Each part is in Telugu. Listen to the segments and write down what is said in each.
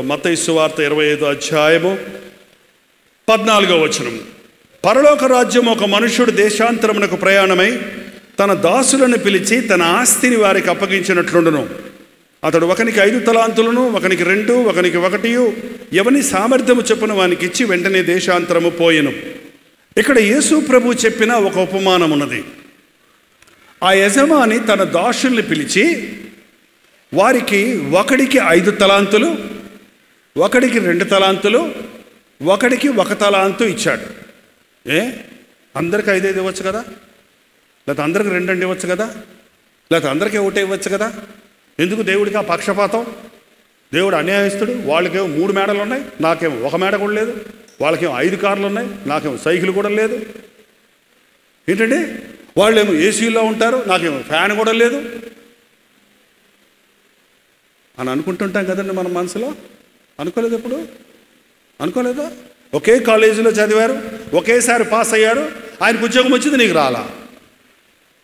మత్తయి సువార్త 25వ అధ్యాయము 14వ వచనం. పరలోక రాజ్యం ఒక మనుష్యుడు దేశాంతరమునకు ప్రయాణమై తన దాసులను పిలిచి తన ఆస్తిని వారికి అప్పగించినట్లుండును. అతడు ఒకనికి 5 తలాంతులను, ఒకనికి 2, ఒకనికి 1, ఎవని సామర్థ్యము చొప్పున వానికి ఇచ్చి వెంటనే దేశాంతరము పోయెను. ఇక్కడ యేసు ప్రభు చెప్పిన ఒక ఉపమానం ఉన్నది. ఆ యజమాని తన దాసుల్ని పిలిచి వారికి ఒకడికి 5 తలాంతులు, ఒకడికి 2 తలాంతులు, ఒకడికి 1 తలాంతు ఇచ్చాడు. అందరికి 5 ఇవ్వచ్చు కదా, లేకపోతే అందరికి 2 ఇవ్వచ్చు కదా, లేకపోతే అందరికీ 1 ఇవ్వచ్చు కదా. ఎందుకు దేవుడికి ఆ పక్షపాతం? దేవుడు అన్యాయస్తుడు. వాళ్ళకేమో 3 మేడలు ఉన్నాయి, నాకేమో 1 మేడ కూడా లేదు. వాళ్ళకేమో 5 కార్లు ఉన్నాయి, నాకేమో సైకిల్ కూడా లేదు. ఏంటండి, వాళ్ళేమో ఏసీలో ఉంటారు, నాకేమో ఫ్యాన్ కూడా లేదు అని అనుకుంటుంటాం కదండి మన మనసులో. అనుకోలేదు ఎప్పుడు? అనుకోలేదా? ఒకే కాలేజీలో చదివారు, ఒకేసారి పాస్ అయ్యారు, ఆయనకు ఉద్యోగం వచ్చింది, నీకు రాలా.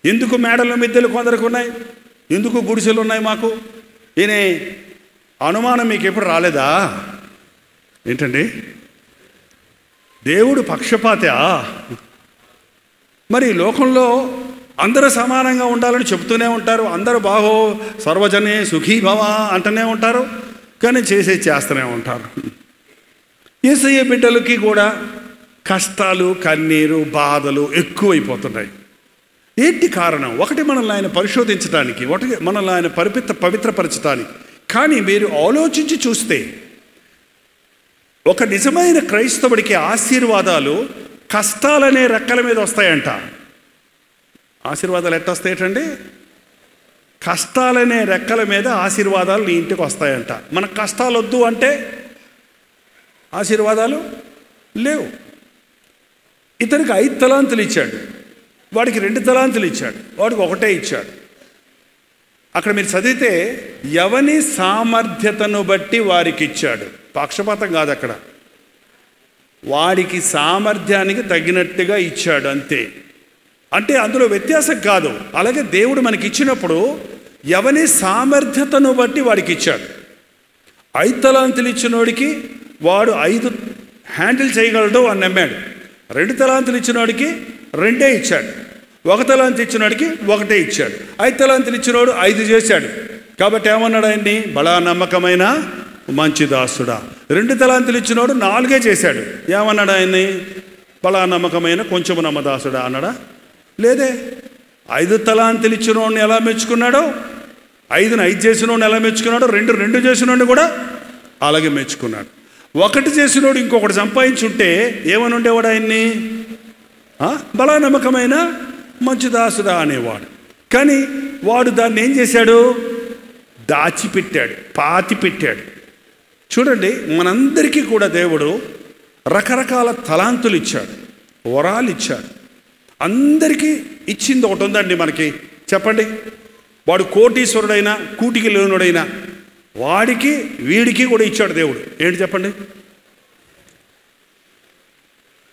ఎందుకు మేడలు మిద్దెలు కొందరికి ఉన్నాయి, ఎందుకు గుడిసెలు ఉన్నాయి మాకు? ఈయన అనుమానం మీకు ఎప్పుడు రాలేదా? ఏంటండి, దేవుడు పక్షపాతా? మరి లోకంలో అందరూ సమానంగా ఉండాలని చెప్తూనే ఉంటారు, అందరూ బాహో సర్వజనే సుఖీ భవ అంటూనే ఉంటారు, కానీ చేస్తూనే ఉంటారు. యేసయ్య బిడ్డలకి కూడా కష్టాలు, కన్నీరు, బాధలు ఎక్కువైపోతున్నాయి. ఏంటి కారణం? ఒకటి, మనల్ని ఆయన పరిశోధించడానికి, ఒకటి మనల్ని ఆయన పవిత్రపరచడానికి. కానీ మీరు ఆలోచించి చూస్తే ఒక నిజమైన క్రైస్తవుడికి ఆశీర్వాదాలు కష్టాలనే రెక్కల మీద వస్తాయంట. ఆశీర్వాదాలు ఎట్లా వస్తాయటండి? కష్టాలనే రెక్కల మీద ఆశీర్వాదాలు నీ ఇంటికి వస్తాయంట. మనకు కష్టాలు వద్దు అంటే ఆశీర్వాదాలు లేవు. ఇతనికి 5 తలాంతులు ఇచ్చాడు, వాడికి 2 తలాంతులు ఇచ్చాడు, వాడికి 1 ఇచ్చాడు. అక్కడ మీరు చదివితే ఎవని సామర్థ్యతను బట్టి వారికి ఇచ్చాడు. పక్షపాతం కాదు అక్కడ, వాడికి సామర్థ్యానికి తగినట్టుగా ఇచ్చాడు అంతే. అంటే అందులో వ్యత్యాసం కాదు. అలాగే దేవుడు మనకి ఇచ్చినప్పుడు ఎవని సామర్థ్యతను బట్టి వాడికి ఇచ్చాడు. 5 తలాంతులు ఇచ్చినోడికి వాడు 5 హ్యాండిల్ చేయగలడు అని నమ్మాడు. 2 తలాంతులు ఇచ్చినోడికి 2 ఇచ్చాడు. 1 తలాంతు ఇచ్చినోడికి 1 ఇచ్చాడు. 5 తలాంతులు ఇచ్చినోడు 5 చేశాడు. కాబట్టి ఏమన్నాడు ఆయన్ని? బలా నమ్మకమైన మంచి దాసుడా. 2 తలాంతులు ఇచ్చినోడు 4 చేశాడు. ఏమన్నాడు ఆయన్ని? బలా నమ్మకమైన కొంచెము నమ్మదాసుడా అన్నాడా? లేదే. 5 తలాంతులు ఇచ్చినోడిని ఎలా మెచ్చుకున్నాడో, 5ని 5 చేసినోడిని ఎలా మెచ్చుకున్నాడో, 2 చేసినోడిని కూడా అలాగే మెచ్చుకున్నాడు. 1 చేసినోడు ఇంకొకటి సంపాదించుంటే ఏమని ఉండేవాడు ఆయన్ని? బలా నమ్మకమైన మంచి దాసుడా అనేవాడు. కానీ వాడు దాన్ని ఏం చేశాడు? దాచిపెట్టాడు, పాతి పెట్టాడు. చూడండి, మనందరికీ కూడా దేవుడు రకరకాల తలాంతులు ఇచ్చాడు, వరాలు ఇచ్చాడు. అందరికీ ఇచ్చింది ఒకటి ఉందండి మనకి. చెప్పండి, వాడు కోటీశ్వరుడైనా కూటికి లేనుడైనా వాడికి వీడికి కూడా ఇచ్చాడు దేవుడు. ఏంటి చెప్పండి?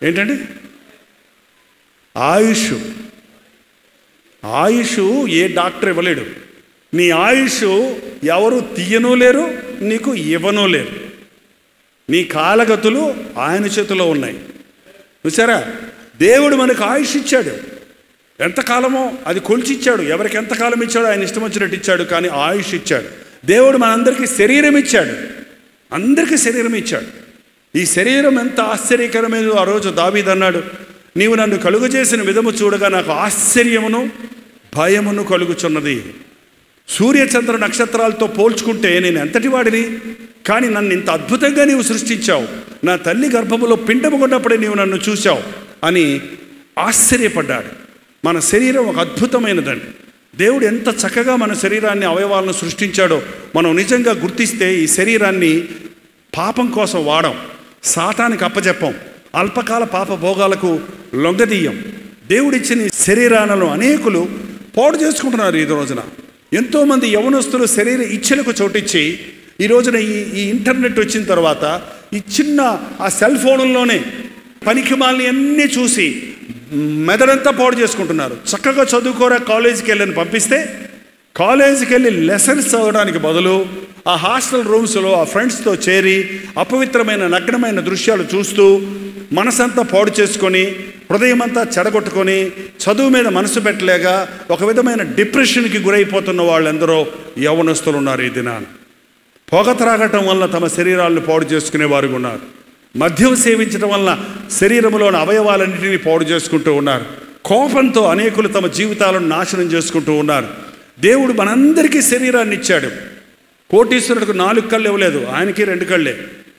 ఏంటండి? ఆయుష్. ఆయుష్ ఏ డాక్టర్ ఇవ్వలేడు. నీ ఆయుష్ ఎవరు తీయనూ లేరు, నీకు ఇవ్వనూ లేరు. నీ కాలగతులు ఆయన చేతిలో ఉన్నాయి. చూసారా, దేవుడు మనకు ఆయుష్ ఇచ్చాడు. ఎంతకాలమో అది కొలిచిచ్చాడు. ఎవరికి ఎంతకాలం ఇచ్చాడో ఆయన ఇష్టం వచ్చినట్టు ఇచ్చాడు. కానీ ఆయుష్ ఇచ్చాడు. దేవుడు మనందరికీ శరీరం ఇచ్చాడు. అందరికీ శరీరం ఇచ్చాడు. ఈ శరీరం ఎంత ఆశ్చర్యకరమైనదో ఆ రోజు దావీదు అన్నాడు, నీవు నన్ను కలుగజేసిన విధము చూడగా నాకు ఆశ్చర్యమును భయమును కలుగుచున్నది. సూర్యచంద్ర నక్షత్రాలతో పోల్చుకుంటే నేను ఎంతటి వాడిని, కానీ నన్ను ఇంత అద్భుతంగా నీవు సృష్టించావు. నా తల్లి గర్భములో పిండము కొన్నప్పుడే నీవు నన్ను చూశావు అని ఆశ్చర్యపడ్డాడు. మన శరీరం ఒక అద్భుతమైనదండి. దేవుడు ఎంత చక్కగా మన శరీరాన్ని, అవయవాలను సృష్టించాడో మనం నిజంగా గుర్తిస్తే ఈ శరీరాన్ని పాపం కోసం వాడం, సాతానికి అప్పచెప్పం, అల్పకాల పాప భోగాలకు లొంగదీయం. దేవుడిచ్చిన శరీరాలను అనేకులు పాడు చేసుకుంటున్నారు. ఈ రోజున ఎంతోమంది యవనస్తులు శరీర ఇచ్చలకు చోటిచ్చి ఈ రోజున ఈ ఇంటర్నెట్ వచ్చిన తర్వాత ఈ చిన్న ఆ సెల్ ఫోన్లోనే పనికిమాలని అన్నీ చూసి మెదడంతా పాడు చేసుకుంటున్నారు. చక్కగా చదువుకోరా కాలేజీకి వెళ్ళని పంపిస్తే కాలేజీకి వెళ్ళి లెసన్స్ చదవడానికి బదులు ఆ హాస్టల్ రూమ్స్లో ఆ ఫ్రెండ్స్తో చేరి అపవిత్రమైన నగ్నమైన దృశ్యాలు చూస్తూ మనసంతా పాడు చేసుకొని, హృదయమంతా చెడగొట్టుకొని, చదువు మీద మనసు పెట్టలేక ఒక విధమైన డిప్రెషన్కి గురైపోతున్న వాళ్ళెందరో యవ్వనస్తులు ఉన్నారు ఈ దినాన. పొగ త్రాగటం వల్ల తమ శరీరాలను పాడు చేసుకునే వారు ఉన్నారు. మద్యం సేవించడం వల్ల శరీరంలోని అవయవాలన్నింటినీ పాడు చేసుకుంటూ ఉన్నారు. కోపంతో అనేకులు తమ జీవితాలను నాశనం చేసుకుంటూ ఉన్నారు. దేవుడు మనందరికీ శరీరాన్ని ఇచ్చాడు. కోటీశ్వరుడికి 4 కళ్ళు ఇవ్వలేదు, ఆయనకి 2 కళ్ళే,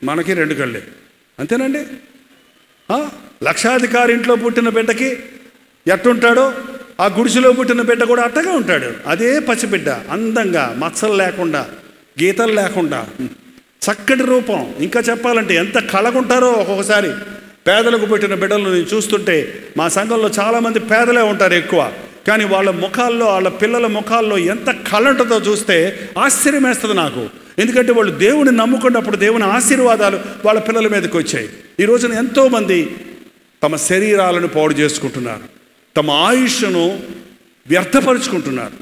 మనకి 2 కళ్ళే. అంతేనండి. లక్షాధికారి ఇంట్లో పుట్టిన బిడ్డకి ఎట్టుంటాడో ఆ గుడిసెలో పుట్టిన బిడ్డ కూడా అట్టగా ఉంటాడు. అదే పసిబిడ్డ, అందంగా, మచ్చలు లేకుండా, గీతలు లేకుండా, చక్కటి రూపం. ఇంకా చెప్పాలంటే ఎంత కళగుంటారో ఒక్కొక్కసారి. పేదలకు పుట్టిన బిడ్డలను నేను చూస్తుంటే, మా సంఘంలో చాలామంది పేదలే ఉంటారు ఎక్కువ, కానీ వాళ్ళ ముఖాల్లో, వాళ్ళ పిల్లల ముఖాల్లో ఎంత కళ ఉంటుందో చూస్తే ఆశ్చర్యం వేస్తుంది నాకు. ఎందుకంటే వాళ్ళు దేవుని నమ్ముకున్నప్పుడు దేవుని ఆశీర్వాదాలు వాళ్ళ పిల్లల మీదకి వచ్చాయి. ఈ రోజున ఎంతోమంది తమ శరీరాలను పాడు చేసుకుంటున్నారు, తమ ఆయుష్ను వ్యర్థపరుచుకుంటున్నారు.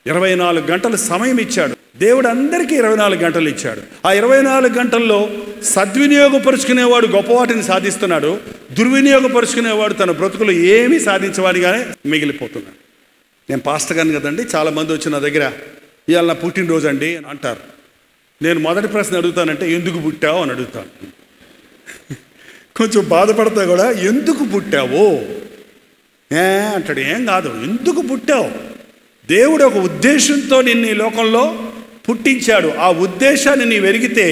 24 గంటల సమయం ఇచ్చాడు దేవుడు, అందరికీ 24 గంటలు ఇచ్చాడు. ఆ 24 గంటల్లో సద్వినియోగపరుచుకునేవాడు గొప్ప వాటిని సాధిస్తున్నాడు, దుర్వినియోగపరుచుకునేవాడు తన బ్రతుకులు ఏమీ సాధించవాడిగానే మిగిలిపోతున్నాడు. నేను పాస్టర్ గారిని కదండి, చాలామంది వచ్చి నా దగ్గర ఇవాళ నా పుట్టినరోజు అండి అని అంటారు. నేను మొదటి ప్రశ్న అడుగుతానంటే ఎందుకు పుట్టావు అని అడుగుతాను. కొంచెం బాధపడతా కూడా, ఎందుకు పుట్టావు అంటాడు. ఏం కాదు, ఎందుకు పుట్టావు? దేవుడు ఒక ఉద్దేశంతో నిన్ను ఈ లోకంలో పుట్టించాడు. ఆ ఉద్దేశాన్ని నీ వెరిగితే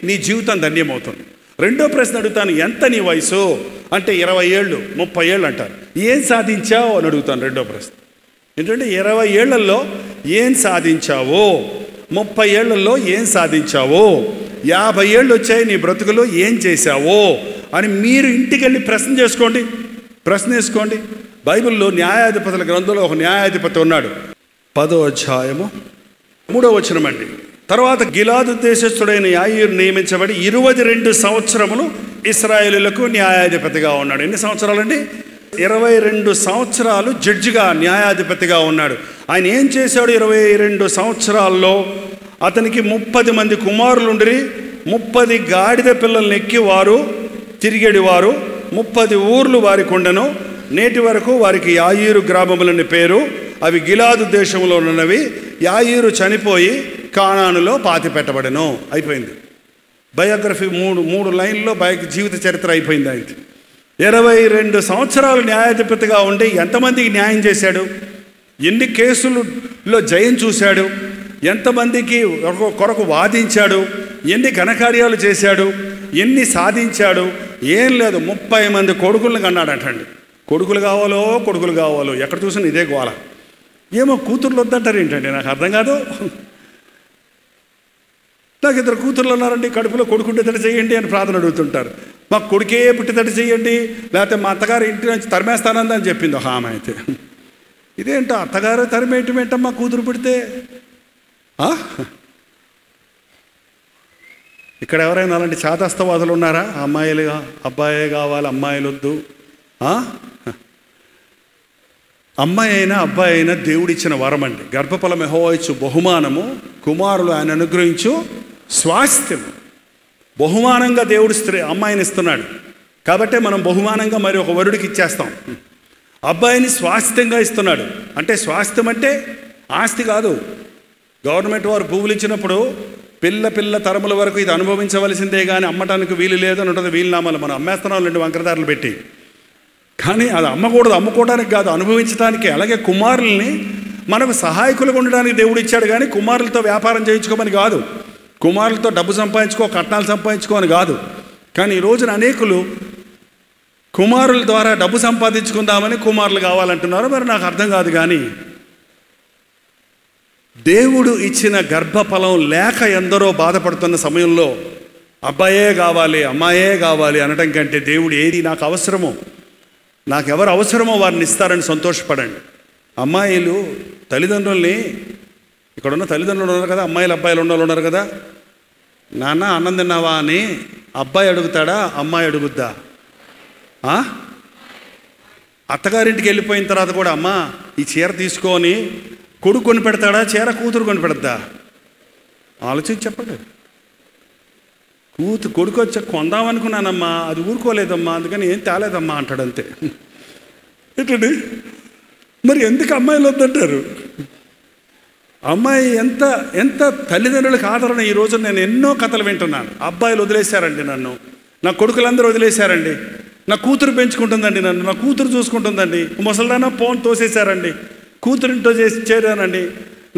నీ జీవితం ధన్యమవుతుంది. రెండో ప్రశ్న అడుగుతాను, ఎంత నీ వయసు అంటే 20 ఏళ్ళు 30 ఏళ్ళు అంటారు. ఏం సాధించావు అని అడుగుతాను. రెండో ప్రశ్న ఏంటంటే 20 ఏళ్లలో ఏం సాధించావో, 30 ఏళ్లలో ఏం సాధించావో, 50 ఏళ్ళు వచ్చాయి నీ బ్రతుకులో ఏం చేశావో అని మీరు ఇంటికి వెళ్ళి ప్రశ్న వేసుకోండి. బైబిల్లో న్యాయాధిపతుల గ్రంథంలో ఒక న్యాయాధిపతి ఉన్నాడు. 10వ అధ్యాయము 3వ వచనం అండి. తర్వాత గిలాదు దేశస్థుడైన యాయీరు నియమించబడి 22 సంవత్సరములు ఇశ్రాయేలులకు న్యాయాధిపతిగా ఉన్నాడు. ఎన్ని సంవత్సరాలండి? 22 సంవత్సరాలు జడ్జిగా, న్యాయాధిపతిగా ఉన్నాడు. ఆయన ఏం చేశాడు? 22 సంవత్సరాల్లో అతనికి 30 మంది కుమారులు ఉండి 30 గాడిద పిల్లల్ని ఎక్కి వారు తిరిగేడివారు. 30 ఊర్లు వారికి ఉండెను. నేటి వరకు వారికి యాయీరు గ్రామములని పేరు. అవి గిలాదు దేశంలో ఉన్నవి. యాయీరు చనిపోయి కానానులో పాతిపెట్టబడెను. అయిపోయింది బయోగ్రఫీ. 3 లైన్లో జీవిత చరిత్ర అయిపోయింది ఆయనకి. 22 సంవత్సరాలు న్యాయాధిపతిగా ఉండి ఎంతమందికి న్యాయం చేశాడు? ఎన్ని కేసులలో జయం చూశాడు? ఎంతమందికి కొరకు వాదించాడు? ఎన్ని ఘనకార్యాలు చేశాడు? ఎన్ని సాధించాడు? ఏం లేదు, 30 మంది కొడుకులను కన్నాడంటండి. కొడుకులు కావాలో ఎక్కడ చూసినా ఇదే గోల. ఏమో కూతుర్లు వద్దంటారు ఏంటండి, నాకు అర్థం కాదు. నాకు 2 కూతుర్లు ఉన్నారండి, కడుపులో కొడుకుంటేటట్టు చేయండి అని ప్రార్థన అడుగుతుంటారు. మాకు కొడుకే పుట్టేటట్టు చేయండి, లేకపోతే మా అత్తగారు ఇంటి నుంచి తరిమేస్తానని చెప్పింది ఒక ఆమె. అయితే ఇదేంటో అత్తగారు తరిమేయటమేంటమ్మా కూతురు పుడితే? ఇక్కడ ఎవరైనా అలాంటి చాతస్తవాదులు ఉన్నారా? అమ్మాయిలుగా అబ్బాయే కావాలి, అమ్మాయిలు వద్దు. అమ్మాయి అయినా అబ్బాయి అయినా దేవుడిచ్చిన వరం అండి. గర్భఫలం యెహోవా ఇచ్చు బహుమానము, కుమారులు ఆయన అనుగ్రహించు స్వాస్థ్యము. బహుమానంగా దేవుడు అమ్మాయిని ఇస్తున్నాడు కాబట్టే మనం బహుమానంగా మరి ఒక వరుడికి ఇచ్చేస్తాం. అబ్బాయిని స్వాస్థ్యంగా ఇస్తున్నాడు. అంటే స్వాస్థ్యం అంటే ఆస్తి కాదు. గవర్నమెంట్ వారు భూములు ఇచ్చినప్పుడు పిల్ల తరముల వరకు ఇది అనుభవించవలసిందే కానీ అమ్మటానికి వీలు లేదు అని ఉంటుంది వీలునామాలు. మనం అమ్మేస్తున్నాం 2 వంకరదారులు పెట్టి. కానీ అది అమ్మకూడదు, అమ్ముకోవడానికి కాదు, అనుభవించడానికి. అలాగే కుమారుల్ని మనకు సహాయకులుగా ఉండడానికి దేవుడు ఇచ్చాడు కానీ కుమారులతో వ్యాపారం చేయించుకోమని కాదు, కుమారులతో డబ్బు సంపాదించుకో, కట్నాలు సంపాదించుకో అని కాదు. కానీ ఈ రోజున అనేకులు కుమారుల ద్వారా డబ్బు సంపాదించుకుందామని కుమారులు కావాలంటున్నారు. మరి నాకు అర్థం కాదు. కానీ దేవుడు ఇచ్చిన గర్భఫలం లేక ఎందరో బాధపడుతున్న సమయంలో అబ్బాయే కావాలి, అమ్మాయే కావాలి అనడం కంటే దేవుడు ఏది నాకు అవసరమో, నాకెవరు అవసరమో వారిని ఇస్తారని సంతోషపడండి. అమ్మాయిలు తల్లిదండ్రుల్ని, ఇక్కడున్న తల్లిదండ్రులు ఉన్నారు కదా, అమ్మాయిలు అబ్బాయిలు ఉన్న వాళ్ళు ఉన్నారు కదా, నాన్న అన్నం తిన్నావా అని అబ్బాయి అడుగుతాడా, అమ్మాయి అడుగుద్దా? అత్తగారింటికి వెళ్ళిపోయిన తర్వాత కూడా అమ్మ ఈ చీర తీసుకొని కొడుకు కొని పెడతాడా, చీర కూతురు కొని పెడద్దా? ఆలోచించి చెప్పండి. కొడుకు వచ్చా కొందామనుకున్నానమ్మా, అది ఊరుకోలేదమ్మా, అందుకని ఏం తేలేదమ్మా అంటాడు అంతే. ఏంటండి మరి ఎందుకు అమ్మాయిలు వద్దంటారు? అమ్మాయి ఎంత ఎంత తల్లిదండ్రులకు ఆదరణ. ఈ రోజు నేను ఎన్నో కథలు వింటున్నాను. అబ్బాయిలు వదిలేశారండి నన్ను, నా కొడుకులందరూ వదిలేశారండి, నా కూతురు పెంచుకుంటుందండి నన్ను, నా కూతురు చూసుకుంటుందండి, ముసలిదానా ఫోన్ తోసేశారండి, కూతురింటో చేరానండి,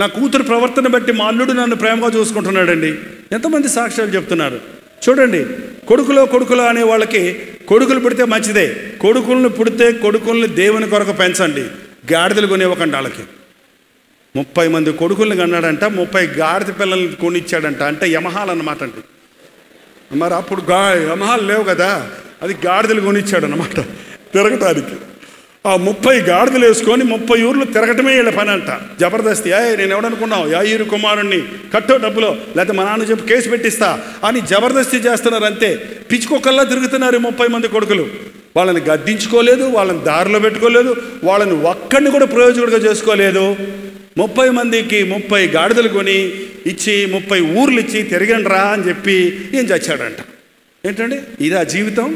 నా కూతురు ప్రవర్తన బట్టి మా అల్లుడు నన్ను ప్రేమగా చూసుకుంటున్నాడండి. ఎంతమంది సాక్ష్యాలు చెప్తున్నారు చూడండి. కొడుకులో అనే వాళ్ళకి కొడుకులు పుడితే మంచిదే. కొడుకులను పుడితే కొడుకుల్ని దేవుని కొరకు పెంచండి, గాడిదలు కొనివ్వకండి. వాళ్ళకి 30 మంది కొడుకుల్ని కన్నాడంట, 30 గాడిద పిల్లల్ని కొనిచ్చాడంట. అంటే యమహాలు అన్నమాట అండి. మరి అప్పుడు యమహాలు లేవు కదా, అది గాడిదలు కొనిచ్చాడు అన్నమాట తిరగటానికి. ఆ 30 గాడిదలు వేసుకొని 30 ఊర్లు తిరగటమే వీళ్ళ పని అంట. జబర్దస్తి. నేను ఎవడనుకున్నావు, యాయిరు కుమారుణ్ణి కట్టో డబ్బులో, లేకపోతే మా నాన్న చెప్పి కేసు పెట్టిస్తా అని జబర్దస్తి చేస్తున్నారు అంతే. పిచ్చుకొక్కల్లా తిరుగుతున్నారు 30 మంది కొడుకులు. వాళ్ళని గద్దించుకోలేదు, వాళ్ళని దారిలో పెట్టుకోలేదు, వాళ్ళని ఒక్కడిని కూడా ప్రయోజకుడిగా చేసుకోలేదు. 30 మందికి 30 గాడిదలు కొని ఇచ్చి 30 ఊర్లు ఇచ్చి తిరగండ్రా అని చెప్పి ఏం చచ్చాడంట. ఏంటండి ఇదా జీవితం?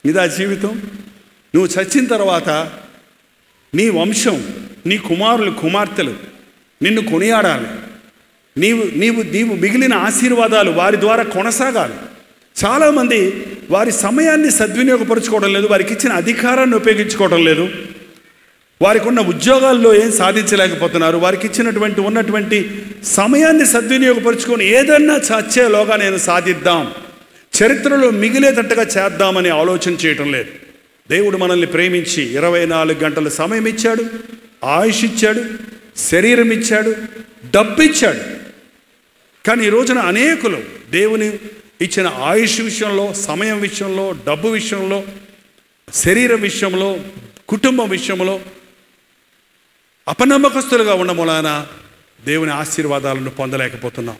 ఇదా జీవితం? నువ్వు చచ్చిన తర్వాత నీ వంశం, నీ కుమారులు కుమార్తెలు నిన్ను కొనియాడాలి. నీవు మిగిలిన ఆశీర్వాదాలు వారి ద్వారా కొనసాగాలి. చాలామంది వారి సమయాన్ని సద్వినియోగపరుచుకోవడం లేదు, వారికి ఇచ్చిన అధికారాన్ని ఉపయోగించుకోవడం లేదు, వారికి ఉన్న ఉద్యోగాల్లో ఏం సాధించలేకపోతున్నారు. వారికి ఇచ్చినటువంటి ఉన్నటువంటి సమయాన్ని సద్వినియోగపరుచుకొని ఏదన్నా చచ్చేలోగా నేను సాధిద్దాం, చరిత్రలో మిగిలేటట్టుగా చేద్దామని ఆలోచన చేయటం లేదు. దేవుడు మనల్ని ప్రేమించి 24 గంటల సమయం ఇచ్చాడు, ఆయుష్ ఇచ్చాడు, శరీరం ఇచ్చాడు, డబ్బు ఇచ్చాడు. కానీ ఈ రోజున అనేకులు దేవుని ఇచ్చిన ఆయుష్ విషయంలో, సమయం విషయంలో, డబ్బు విషయంలో, శరీరం విషయంలో, కుటుంబం విషయంలో అపనమ్మకస్తులుగా ఉన్న మూలాన దేవుని ఆశీర్వాదాలను పొందలేకపోతున్నాం.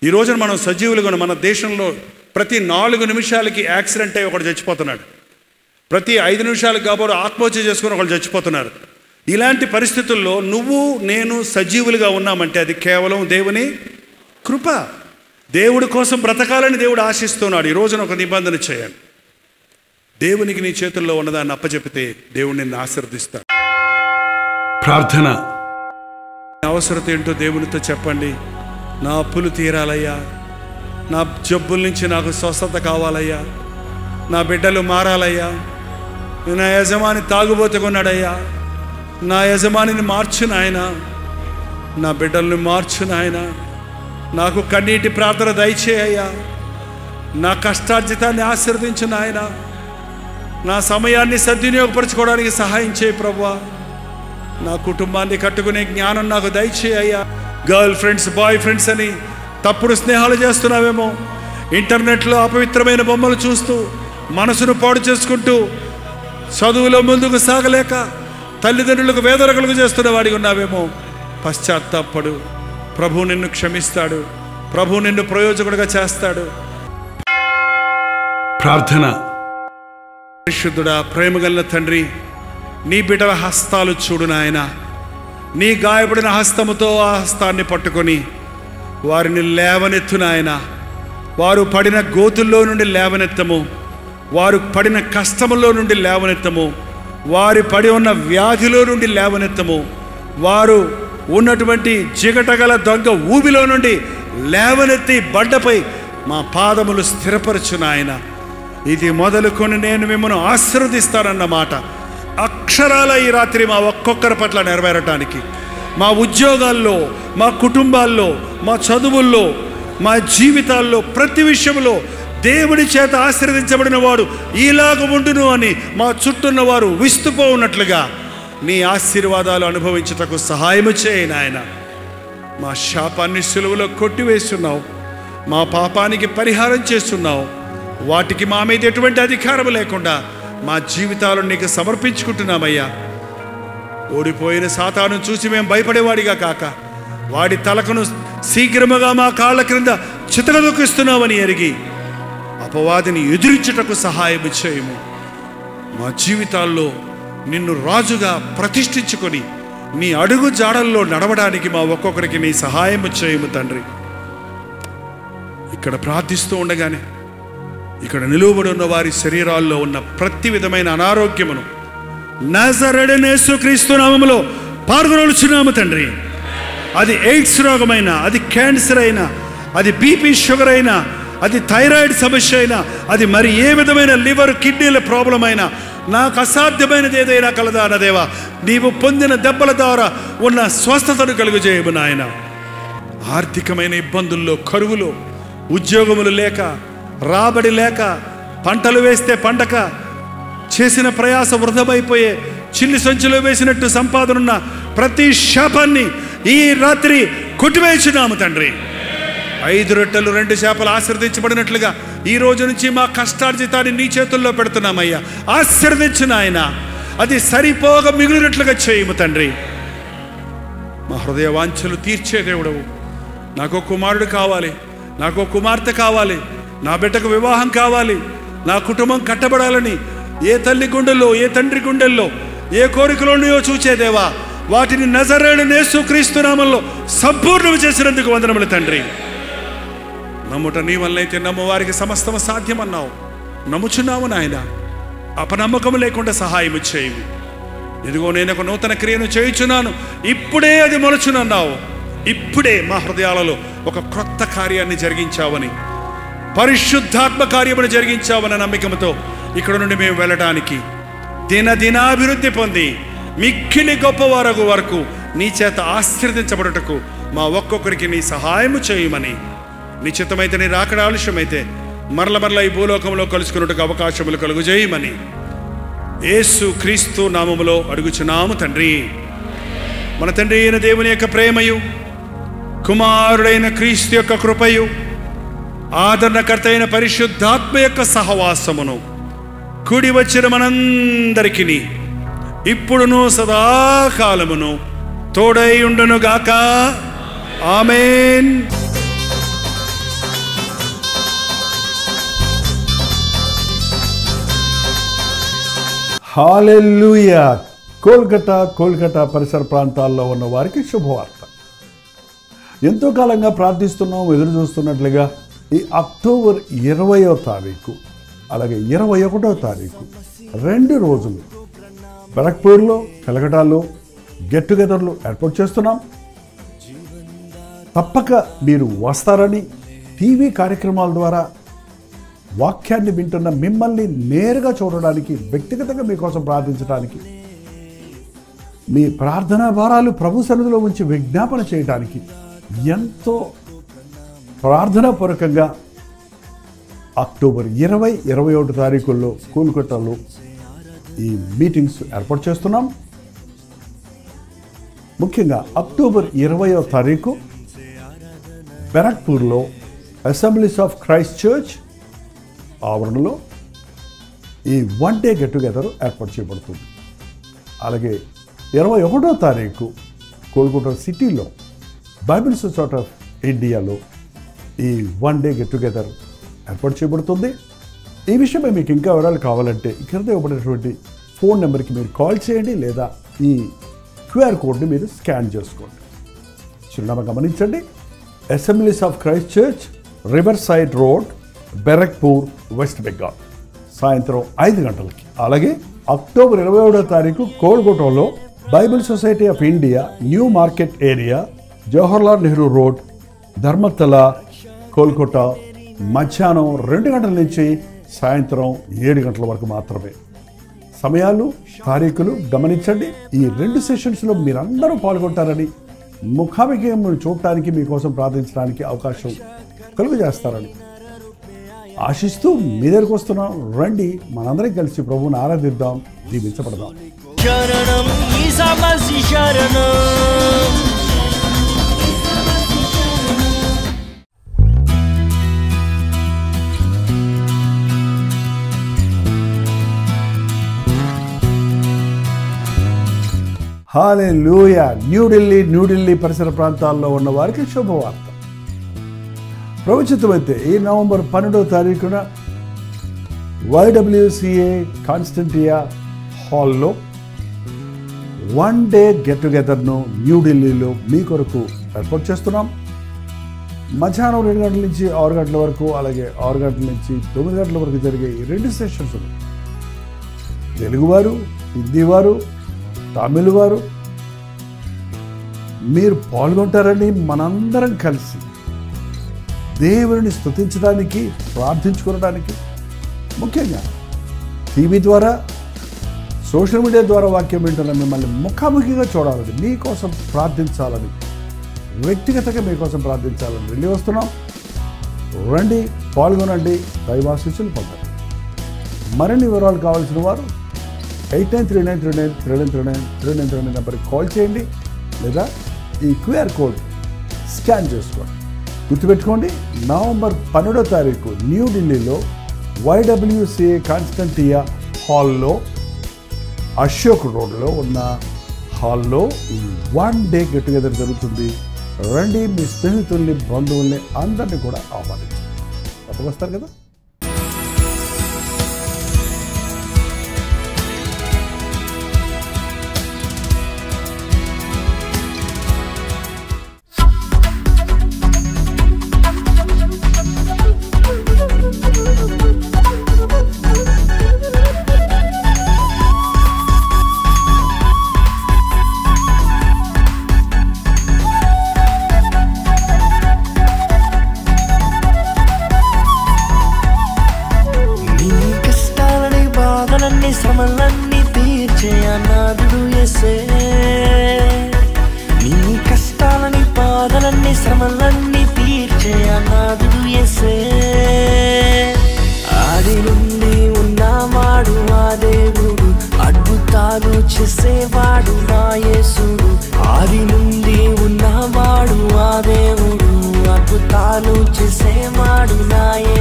ఈ రోజున మనం సజీవులుగా మన దేశంలో ప్రతి 4 నిమిషాలకి యాక్సిడెంట్ అయ్యి ఒకడు చచ్చిపోతున్నాడు, ప్రతి 5 నిమిషాలకు కాబోరు ఆత్మహత్య చేసుకుని ఒకళ్ళు చచ్చిపోతున్నారు. ఇలాంటి పరిస్థితుల్లో నువ్వు నేను సజీవులుగా ఉన్నామంటే అది కేవలం దేవుని కృప. దేవుడి కోసం బ్రతకాలని దేవుడు ఆశిస్తున్నాడు. ఈ రోజున ఒక నిబంధన చేయాలి. దేవునికి నీ చేతుల్లో ఉన్నదాన్ని అప్పచెపితే దేవుడు నిన్ను ఆశీర్వదిస్తాడు. ప్రార్థన. అవసరత ఏంటో దేవునితో చెప్పండి. నా అప్పులు తీరాలయ్యా, నా జబ్బుల నుంచి నాకు స్వస్థత కావాలయ్యా, నా బిడ్డలు మారాలయ్యా, నా యజమాని తాగుబోతుకున్నాడయ్యా, నా యజమానిని మార్చు నాయన, నా బిడ్డల్ని మార్చు నాయన, నాకు కన్నీటి ప్రార్థన దయచేయ్యా, నా కష్టార్జితాన్ని ఆశీర్వదించు నాయన, నా సమయాన్ని సద్వినియోగపరచుకోవడానికి సహాయం చేయి ప్రభువా, నా కుటుంబాన్ని కట్టుకునే జ్ఞానం నాకు దయచేయ్యా. గర్ల్ ఫ్రెండ్స్, బాయ్ ఫ్రెండ్స్ అని తప్పుడు స్నేహాలు చేస్తున్నావేమో, ఇంటర్నెట్లో అపవిత్రమైన బొమ్మలు చూస్తూ మనసును పాడు చేసుకుంటూ చదువులో ముందుకు సాగలేక తల్లిదండ్రులకు వేదనకలుగు చేస్తున్న వాడికి ఉన్నావేమో. పశ్చాత్తాపడు, ప్రభు నిన్ను క్షమిస్తాడు, ప్రభు నిన్ను ప్రయోజకుడిగా చేస్తాడు. ప్రార్థన. పరిశుద్ధుడా, ప్రేమగల తండ్రి, నీ బిడ్డల హస్తాలు చూడు నాయన. నీ గాయపడిన హస్తముతో ఆ హస్తాన్ని పట్టుకొని వారిని లేవనెత్తు నాయన. వారు పడిన గోతుల్లో నుండి లేవనెత్తము, వారు పడిన కష్టములో నుండి లేవనెత్తము, వారి పడి ఉన్న వ్యాధిలో నుండి లేవనెత్తము, వారు ఉన్నటువంటి జిగటగల దొంగ ఊబిలో నుండి లేవనెత్తి బండపై మా పాదములు స్థిరపరచు నాయన. ఇది మొదలుకొని నేను మిమ్మల్ని ఆశీర్వదిస్తానన్నమాట అక్షరాల ఈ రాత్రి మా ఒక్కొక్కరి పట్ల నెరవేరటానికి, మా ఉద్యోగాల్లో, మా కుటుంబాల్లో, మా చదువుల్లో, మా జీవితాల్లో, ప్రతి విషయంలో దేవుడి చేత ఆశీర్వదించబడిన వాడు ఇలాగ ఉండును అని మా చుట్టూన్న వారు విస్తుపోన్నట్లుగా నీ ఆశీర్వాదాలు అనుభవించుటకు సహాయము చేయి నాయన. మా శాపాన్ని సులువులో కొట్టివేస్తున్నావు, మా పాపానికి పరిహారం చేస్తున్నావు. వాటికి మా మీద ఎటువంటి అధికారం లేకుండా మా జీవితాలను నీకు సమర్పించుకుంటున్నామయ్యా. ఓడిపోయిన సాతాను చూసి మేము భయపడేవాడిగా కాక వాడి తలకును శీఘ్రముగా మా కాళ్ళ క్రింద చితకదొక్కిస్తున్నామని ఎరిగి అపవాదిని ఎదురించుటకు సహాయం చేయము. మా జీవితాల్లో నిన్ను రాజుగా ప్రతిష్ఠించుకొని నీ అడుగు జాడల్లో నడవడానికి మా ఒక్కొక్కరికి నీ సహాయం చేయము తండ్రి. ఇక్కడ ప్రార్థిస్తూ ఉండగానే ఇక్కడ నిలువబడి ఉన్న వారి శరీరాల్లో ఉన్న ప్రతి విధమైన అనారోగ్యమును నజరేయుడైన యేసుక్రీస్తు నామములో పారద్రోలుచున్నాము తండ్రి. అది ఎయిడ్స్ రోగమైనా, అది క్యాన్సర్ అయినా, అది బీపీ షుగర్ అయినా, అది థైరాయిడ్ సమస్య అయినా, అది మరి ఏ విధమైన లివర్ కిడ్నీల ప్రాబ్లం అయినా, నాకు అసాధ్యమైనది ఏదైనా కలదా అన్న దేవా, నీవు పొందిన దెబ్బల ద్వారా ఉన్న స్వస్థతను కలుగజేయము నాయన. ఆర్థికమైన ఇబ్బందుల్లో, కరువులో, ఉద్యోగములు లేక, రాబడి లేక, పంటలు వేస్తే పండక, చేసిన ప్రయాస వృధమైపోయే, చిల్లి సంచిలో వేసినట్టు సంపాదనున్న ప్రతి శాపాన్ని ఈ రాత్రి కొట్టివేయుచున్నాము తండ్రి. 5 రొట్టెలు 2 చేపలు ఆశీర్వదించబడినట్లుగా ఈ రోజు నుంచి మా కష్టార్జితాన్ని నీ చేతుల్లో పెడుతున్నామయ్యా. ఆశీర్వదించిన ఆయన అది సరిపోగా మిగిలినట్లుగా చేయము తండ్రి. మా హృదయ వాంఛలు తీర్చే దేవుడవు. నాకు కుమారుడు కావాలి, నాకు కుమార్తె కావాలి, నా బిడ్డకు వివాహం కావాలి, నా కుటుంబం కట్టబడాలని ఏ తల్లి గుండెల్లో, ఏ తండ్రి గుండెల్లో, ఏ కోరికలోనో చూచేదేవా, వాటిని నజరేయుడైన యేసుక్రీస్తు నామములో సంపూర్ణం చేసినందుకు వందనములు తండ్రి. నమ్ముట నీ వల్లైతే నమ్మవారికి సమస్తము సాధ్యమన్నావు. నమ్ముచున్నాము నాయన. అపనమ్మకం లేకుండా సహాయం చేయము. ఇదిగో నేను ఒక నూతన క్రియను చేయుచున్నాను, ఇప్పుడే అది మొలచునన్నావు. ఇప్పుడే మా హృదయాలలో ఒక క్రొత్త కార్యాన్ని జరిగించావని, పరిశుద్ధాత్మ కార్యమును జరిగించావన్న నమ్మకంతో ఇక్కడ నుండి మేము వెళ్ళడానికి, దినాభివృద్ధి పొంది మిక్కిలి గొప్పవారగు వరకు నీ చేత ఆశీర్వదించబడుటకు మా ఒక్కొక్కరికి నీ సహాయము చేయమని, నిశ్చితమైతే నీ రాకడ ఆలస్యమైతే మరల ఈ భూలోకంలో కలుసుకున్నట్టుకు అవకాశములు కలుగజేయమని యేసు క్రీస్తు నామములో అడుగుచున్నాము తండ్రి. మన తండ్రి అయిన దేవుని యొక్క ప్రేమయు, కుమారుడైన క్రీస్తు యొక్క కృపయు, ఆదరణకర్త అయిన పరిశుద్ధాత్మ యొక్క సహవాసమును కూడి వచ్చిన మనందరికీ ఇప్పుడును సదాకాలమును తోడై ఉండును గాక. ఆమేన్. హల్లెలూయా. కోల్కతా పరిసర ప్రాంతాల్లో ఉన్న వారికి శుభవార్త. ఎంతో కాలంగా ప్రార్థిస్తున్నాం, ఎదురు చూస్తున్నట్లుగా ఈ అక్టోబర్ 20వ తారీఖు అలాగే 21వ తారీఖు 2 రోజులు బరక్పూర్లో, కలకటాలో గెట్ టుగెదర్లు ఏర్పాటు చేస్తున్నాం. తప్పక మీరు వస్తారని, టీవీ కార్యక్రమాల ద్వారా వాక్యాన్ని వింటున్న మిమ్మల్ని నేరుగా చూడడానికి, వ్యక్తిగతంగా మీకోసం ప్రార్థించడానికి, మీ ప్రార్థనా భారాలు ప్రభు సన్నిధిలో ఉంచి విజ్ఞాపన చేయడానికి ఎంతో ప్రార్థనాపూర్వకంగా అక్టోబర్ 20, 21 తారీఖుల్లో కోల్కతాలో ఈ మీటింగ్స్ ఏర్పాటు చేస్తున్నాం. ముఖ్యంగా అక్టోబర్ 20వ తారీఖు బెరక్పూర్లో అసెంబ్లీస్ ఆఫ్ క్రైస్ట్ చర్చ్ ఆవరణలో ఈ 1 డే గెట్ టుగెదర్ ఏర్పాటు చేయబడుతుంది. అలాగే 21వ తారీఖు కోల్కతా సిటీలో బైబిల్ సొసైటీ ఆఫ్ ఇండియాలో ఈ 1 డే గెట్ టుగెదర్ ఏర్పాటు చేయబడుతుంది. ఈ విషయమై మీకు ఇంకా వివరాలు కావాలంటే ఇక్కడ ఇవ్వబడినటువంటి ఫోన్ నెంబర్కి మీరు కాల్ చేయండి, లేదా ఈ క్యూఆర్ కోడ్ని మీరు స్కాన్ చేసుకోండి. చిరునామా గమనించండి. Assemblies of Christ church, river side road, Barrackpore, West Bengal, సాయంత్రం 5 గంటలకి. అలాగే అక్టోబర్ 21వ తారీఖు కోల్కతాలో Bible society of India, new market area, Jawaharlal Nehru road, Dharmatala, Kolkata, మధ్యాహ్నం 2 గంటల నుంచి సాయంత్రం 7 గంటల వరకు మాత్రమే. సమయాలు, తారీఖులు గమనించండి. ఈ 2 సెషన్స్లో మీరందరూ పాల్గొంటారని, ముఖాముఖిని చూడటానికి, మీకోసం ప్రార్థించడానికి అవకాశం కలుగజేస్తారని ఆశిస్తూ మీ దగ్గరకు వస్తున్నాం. రండి, మనందరం కలిసి ప్రభువుని ఆరాధిద్దాం, దీవించబడదాం. శరణం ఈసా మసీహ్ శరణం. హల్లెలూయా. న్యూఢిల్లీ పరిసర ప్రాంతాల్లో ఉన్న వారికి శుభవార్త. ప్రవచితమైతే ఈ నవంబర్ 12వ తారీఖున YWCA కాన్స్టంటియా హాల్లో 1 డే గెట్ టుగెదర్ను న్యూఢిల్లీలో మీ కొరకు ఏర్పాటు చేస్తున్నాం. మధ్యాహ్నం 2 గంటల నుంచి 6 గంటల వరకు, అలాగే 6 గంటల నుంచి 9 గంటల వరకు జరిగే ఈ 2 సెషన్స్ ఉన్నాయి. తెలుగువారు, హిందీ వారు, తమిళ వారు మీరు పాల్గొంటారని మనందరం కలిసి దేవుని స్తుతించడానికి, ప్రార్థించుకోవడానికి, ముఖ్యంగా టీవీ ద్వారా, సోషల్ మీడియా ద్వారా వాక్యం వింటున్న మిమ్మల్ని ముఖాముఖిగా చూడాలని, మీకోసం ప్రార్థించాలని, వ్యక్తిగతంగా మీకోసం ప్రార్థించాలని వెళ్ళి వస్తున్నాం. రండి, పాల్గొనండి, దైవాశీస్సులు పొందండి. మరిన్ని వివరాలు కావాల్సిన వారు 8939393939 నెంబర్కి కాల్ చేయండి, లేదా ఈ QR కోడ్ స్కాన్ చేసుకోండి. గుర్తుపెట్టుకోండి, నవంబర్ 12వ తారీఖు న్యూఢిల్లీలో YWCA కాన్స్టంటియా హాల్లో, అశోక్ రోడ్లో ఉన్న హాల్లో ఈ 1 డే గెట్ టుగెదర్ జరుగుతుంది. రండి, మీ స్నేహితుల్ని, బంధువుల్ని అందరినీ కూడా ఆహ్వానించండి. తప్పకొస్తారు కదా. శ్రమలన్నీ తీర్చే అనాథుడు యేసే, నీ కష్టాలని బాధలన్నీ శ్రమలన్నీ తీర్చే అనాథుడు యేసే. ఆది నుండి ఉన్నవాడు ఆ దేవుడు, అద్భుతాలు చేసేవాడు నా యేసుడు. ఆది నుండి ఉన్నవాడు ఆ దేవుడు, అద్భుతాలు చేసేవాడు నా యేసుడు.